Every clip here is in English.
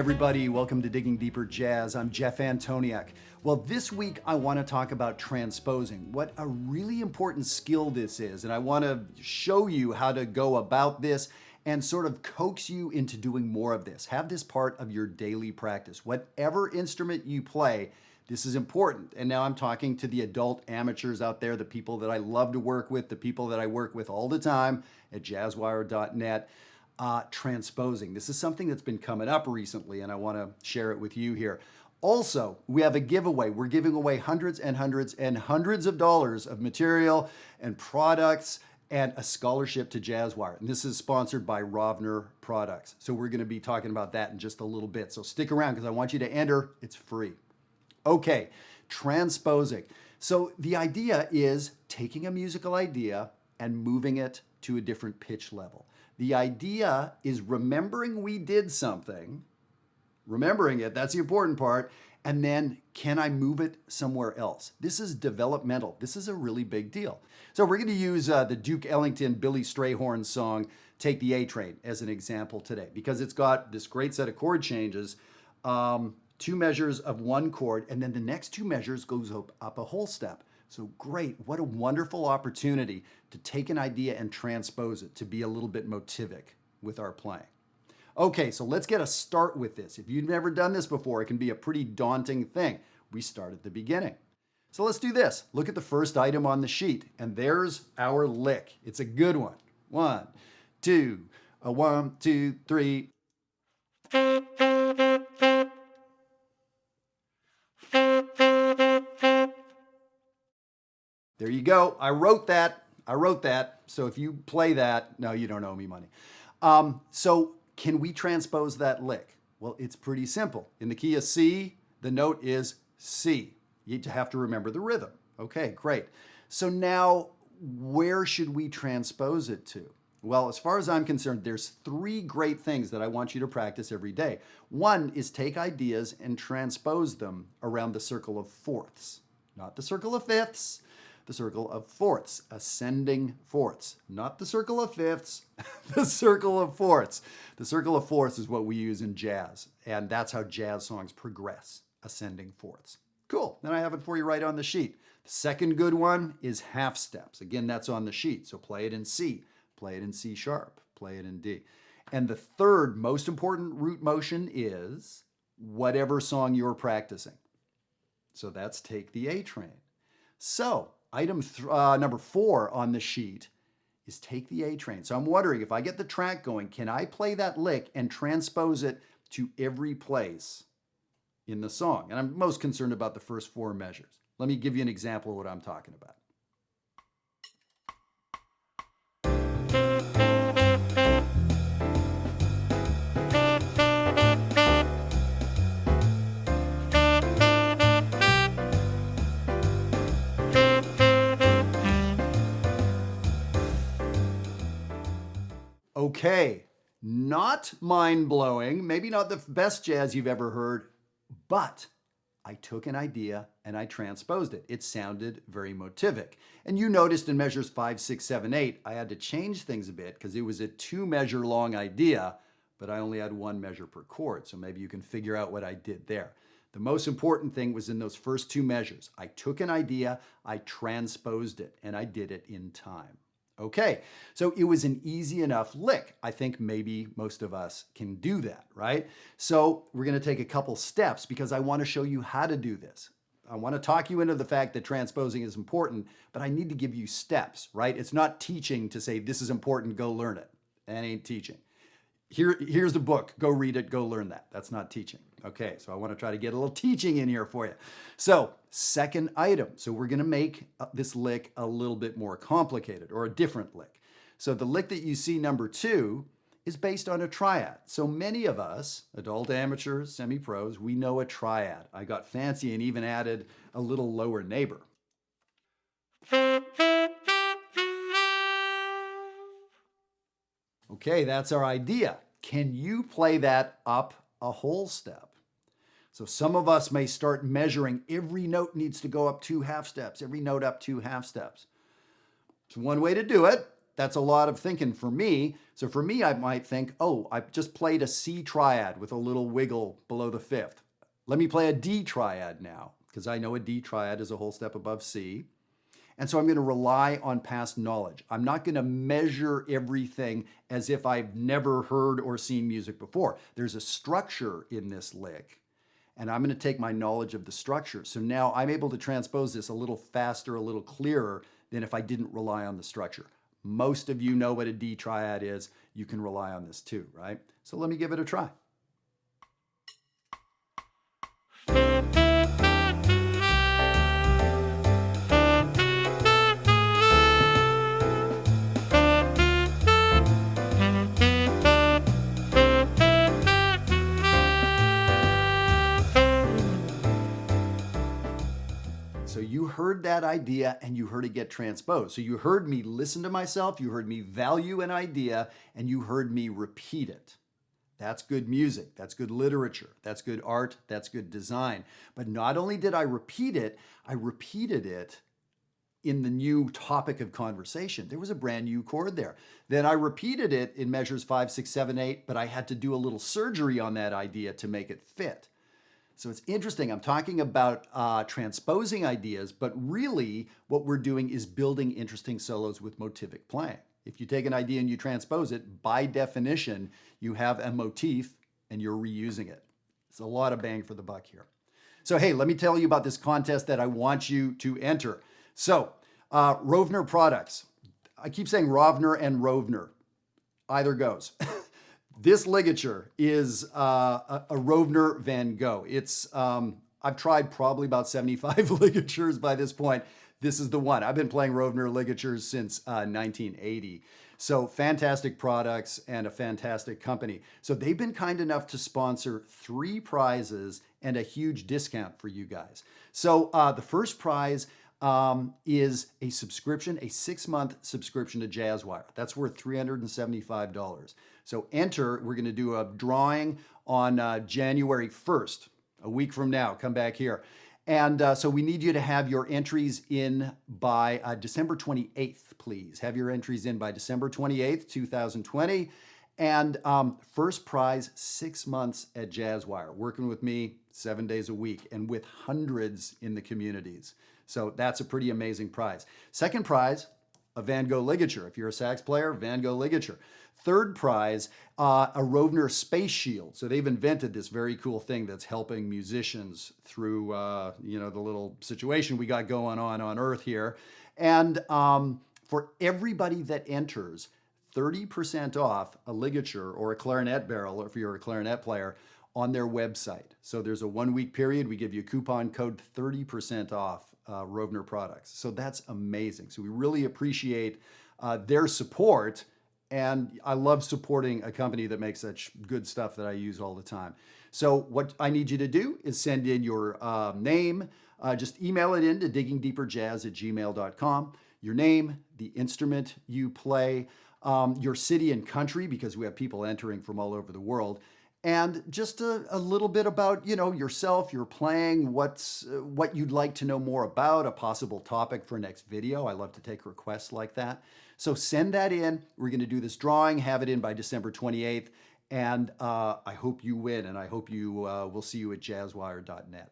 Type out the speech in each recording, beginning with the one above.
everybody, welcome to Digging Deeper Jazz. I'm Jeff Antoniuk. Well, this week I want to talk about transposing, what a really important skill this is, and I want to show you how to go about this and sort of coax you into doing more of this. Have this part of your daily practice. Whatever instrument you play, this is important. And now I'm talking to the adult amateurs out there, the people that I love to work with, the people that I work with all the time at jazzwire.net. Transposing. This is something that's been coming up recently, and I want to share it with you here. Also, we have a giveaway. We're giving away hundreds and hundreds and hundreds of dollars of material and products and a scholarship to Jazzwire. And this is sponsored by Rovner Products. So we're going to be talking about that in just a little bit. So stick around because I want you to enter. It's free. Okay, transposing. So the idea is taking a musical idea and moving it to a different pitch level. The idea is remembering we did something, remembering it, that's the important part, and then can I move it somewhere else? This is developmental. This is a really big deal. So we're going to use the Duke Ellington, Billy Strayhorn song, Take the A Train, as an example today, because it's got this great set of chord changes, two measures of one chord, and then the next two measures goes up a whole step. So great, what a wonderful opportunity to take an idea and transpose it, to be a little bit motivic with our playing. Okay, so let's get a start with this. If you've never done this before, it can be a pretty daunting thing. We start at the beginning. So let's do this. Look at the first item on the sheet, and there's our lick. It's a good one. 1, 2, 1, 2, 3. There you go. I wrote that. So if you play that, no, you don't owe me money. So can we transpose that lick? Well, it's pretty simple. In the key of C, the note is C. You have to remember the rhythm. Okay, great. So now, where should we transpose it to? Well, as far as I'm concerned, there's 3 great things that I want you to practice every day. One is take ideas and transpose them around the circle of fourths, not the circle of fifths. The circle of fourths, ascending fourths, not the circle of fifths, the circle of fourths. The circle of fourths is what we use in jazz, and that's how jazz songs progress, ascending fourths. Cool, then I have it for you right on the sheet. The second good one is half steps. Again, that's on the sheet, so play it in C, play it in C sharp, play it in D. And the third most important root motion is whatever song you're practicing. So that's Take the A Train. So, item number 4 on the sheet is Take the A Train. So I'm wondering, if I get the track going, can I play that lick and transpose it to every place in the song? And I'm most concerned about the first 4 measures. Let me give you an example of what I'm talking about. Okay, not mind-blowing, maybe not the best jazz you've ever heard, but I took an idea and I transposed it. It sounded very motivic. And you noticed in measures 5, 6, 7, 8, I had to change things a bit because it was a 2-measure long idea, but I only had 1 measure per chord. So maybe you can figure out what I did there. The most important thing was in those first 2 measures. I took an idea, I transposed it, and I did it in time. Okay, so it was an easy enough lick. I think maybe most of us can do that, right? So we're going to take a couple steps because I want to show you how to do this. I want to talk you into the fact that transposing is important, but I need to give you steps, right? It's not teaching to say this is important, go learn it. That ain't teaching. Here's the book, go read it, go learn that. That's not teaching. Okay, so I want to try to get a little teaching in here for you. So, second item. So we're going to make this lick a little bit more complicated, or a different lick. So the lick that you see, number 2, is based on a triad. So many of us, adult amateurs, semi-pros, we know a triad. I got fancy and even added a little lower neighbor. Okay, that's our idea. Can you play that up a whole step? So some of us may start measuring every note needs to go up 2 half steps, every note up 2 half steps. It's one way to do it. That's a lot of thinking for me. So for me, I might think, oh, I just played a C triad with a little wiggle below the fifth. Let me play a D triad now, because I know a D triad is a whole step above C. And so I'm going to rely on past knowledge. I'm not going to measure everything as if I've never heard or seen music before. There's a structure in this lick, and I'm going to take my knowledge of the structure. So now I'm able to transpose this a little faster, a little clearer than if I didn't rely on the structure. Most of you know what a D triad is. You can rely on this too, right? So let me give it a try. So you heard that idea and you heard it get transposed. So you heard me listen to myself, you heard me value an idea, and you heard me repeat it. That's good music, that's good literature, that's good art, that's good design. But not only did I repeat it, I repeated it in the new topic of conversation. There was a brand new chord there. Then I repeated it in measures 5, 6, 7, 8, but I had to do a little surgery on that idea to make it fit. So it's interesting. I'm talking about transposing ideas, but really what we're doing is building interesting solos with motivic playing. If you take an idea and you transpose it, by definition, you have a motif and you're reusing it. It's a lot of bang for the buck here. So hey, let me tell you about this contest that I want you to enter. So Rovner products. I keep saying Rovner and Rovner. Either goes. This ligature is a Rovner Van Gogh. It's I've tried probably about 75 ligatures by this point. This is the one. I've been playing Rovner ligatures since 1980. So fantastic products and a fantastic company. So they've been kind enough to sponsor 3 prizes and a huge discount for you guys. So the first prize is a subscription, a 6-month subscription to Jazzwire. That's worth $375. So enter, we're going to do a drawing on January 1st, a week from now. Come back here. And so we need you to have your entries in by December 28th, please. Have your entries in by December 28th, 2020. And first prize, 6 months at Jazzwire, working with me 7 days a week and with hundreds in the communities. So that's a pretty amazing prize. Second prize, a Van Gogh ligature. If you're a sax player, Van Gogh ligature. Third prize, a Rovner Space Shield. So they've invented this very cool thing that's helping musicians through, the little situation we got going on Earth here. And for everybody that enters, 30% off a ligature or a clarinet barrel, if you're a clarinet player, on their website. So there's a 1-week period. We give you a coupon code 30% off Rovner products. So that's amazing. So we really appreciate their support. And I love supporting a company that makes such good stuff that I use all the time. So what I need you to do is send in your name. Just email it in to diggingdeeperjazz@gmail.com. Your name, the instrument you play, your city and country, because we have people entering from all over the world. And just a little bit about, yourself, your playing, what you'd like to know more about, a possible topic for next video. I love to take requests like that. So send that in. We're going to do this drawing, have it in by December 28th. And I hope you win, and I hope we'll see you at jazzwire.net.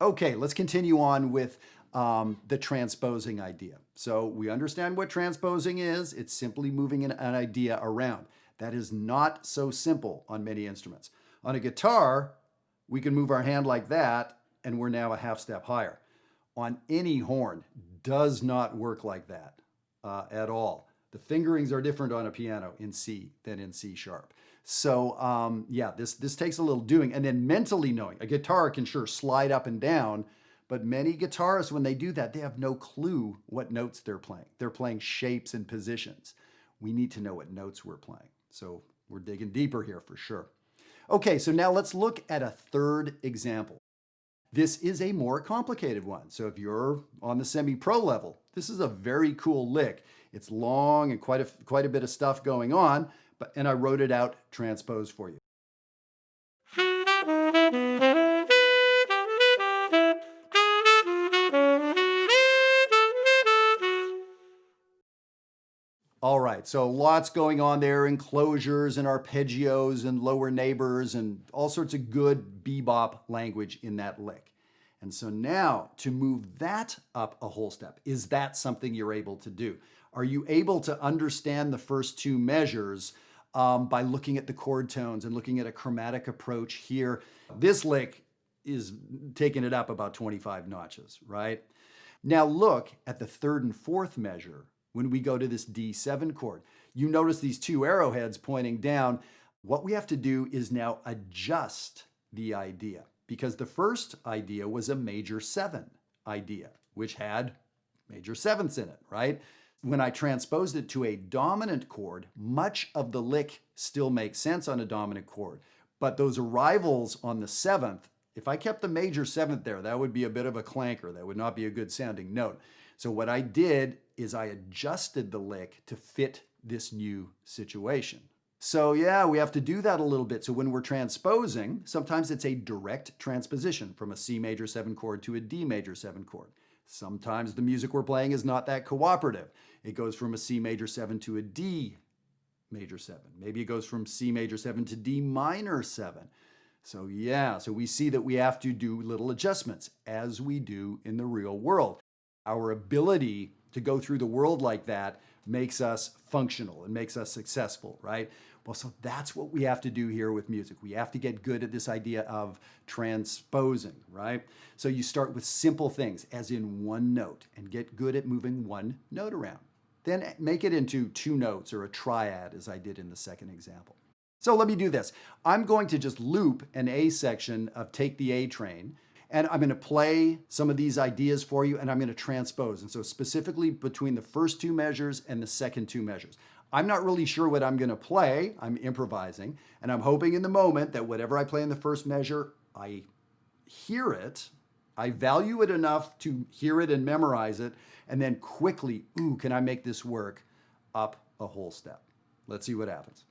Okay, let's continue on with the transposing idea. So we understand what transposing is. It's simply moving an idea around. That is not so simple on many instruments. On a guitar, we can move our hand like that, and we're now a half step higher. On any horn, does not work like that at all. The fingerings are different on a piano in C than in C sharp. So this takes a little doing. And then mentally knowing, a guitar can sure slide up and down, but many guitarists, when they do that, they have no clue what notes they're playing. They're playing shapes and positions. We need to know what notes we're playing. So we're digging deeper here for sure. Okay, so now let's look at a third example. This is a more complicated one. So if you're on the semi-pro level, this is a very cool lick. It's long and quite a bit of stuff going on, and I wrote it out transposed for you. All right, so lots going on there, enclosures and arpeggios and lower neighbors and all sorts of good bebop language in that lick. And so now to move that up a whole step, is that something you're able to do? Are you able to understand the first two measures by looking at the chord tones and looking at a chromatic approach here? This lick is taking it up about 25 notches, right? Now look at the third and fourth measure. When we go to this D7 chord, you notice these two arrowheads pointing down. What we have to do is now adjust the idea, because the first idea was a major 7 idea, which had major sevenths in it, right? When I transposed it to a dominant chord, much of the lick still makes sense on a dominant chord, but those arrivals on the 7th, if I kept the major 7th there, that would be a bit of a clanker. That would not be a good sounding note. So what I did is I adjusted the lick to fit this new situation. So yeah, we have to do that a little bit. So when we're transposing, sometimes it's a direct transposition from a C major 7 chord to a D major 7 chord. Sometimes the music we're playing is not that cooperative. It goes from a C major 7 to a D major 7. Maybe it goes from C major 7 to D minor 7. So yeah, so we see that we have to do little adjustments as we do in the real world. Our ability to go through the world like that makes us functional and makes us successful, right? Well, so that's what we have to do here with music. We have to get good at this idea of transposing, right? So you start with simple things, as in one note, and get good at moving one note around. Then make it into 2 notes or a triad, as I did in the second example. So let me do this. I'm going to just loop an A section of Take the A Train, and I'm going to play some of these ideas for you, and I'm going to transpose. And so specifically between the first 2 measures and the second 2 measures. I'm not really sure what I'm going to play. I'm improvising, and I'm hoping in the moment that whatever I play in the first measure, I hear it, I value it enough to hear it and memorize it, and then quickly, ooh, can I make this work up a whole step? Let's see what happens.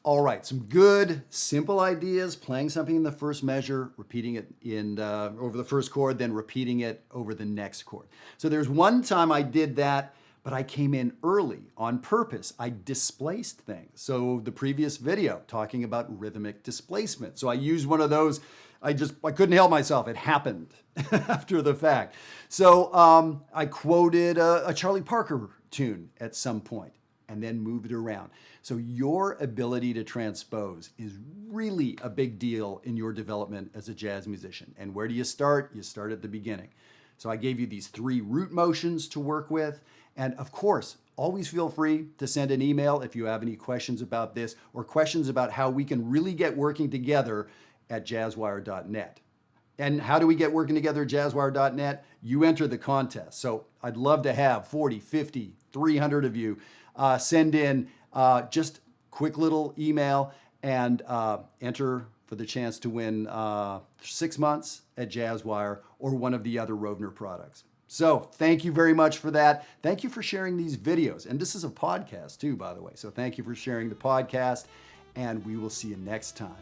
All right, some good, simple ideas, playing something in the first measure, repeating it over the first chord, then repeating it over the next chord. So there's one time I did that, but I came in early on purpose. I displaced things. So the previous video talking about rhythmic displacement. So I used one of those. I couldn't help myself. It happened after the fact. So I quoted a Charlie Parker tune at some point and then moved it around. So your ability to transpose is really a big deal in your development as a jazz musician. And where do you start? You start at the beginning. So I gave you these 3 root motions to work with. And of course, always feel free to send an email if you have any questions about this or questions about how we can really get working together at jazzwire.net. And how do we get working together at jazzwire.net? You enter the contest. So I'd love to have 40, 50, 300 of you send in just quick little email and enter for the chance to win 6 months at Jazzwire or one of the other Rovner products. So thank you very much for that. Thank you for sharing these videos. And this is a podcast too, by the way. So thank you for sharing the podcast, and we will see you next time.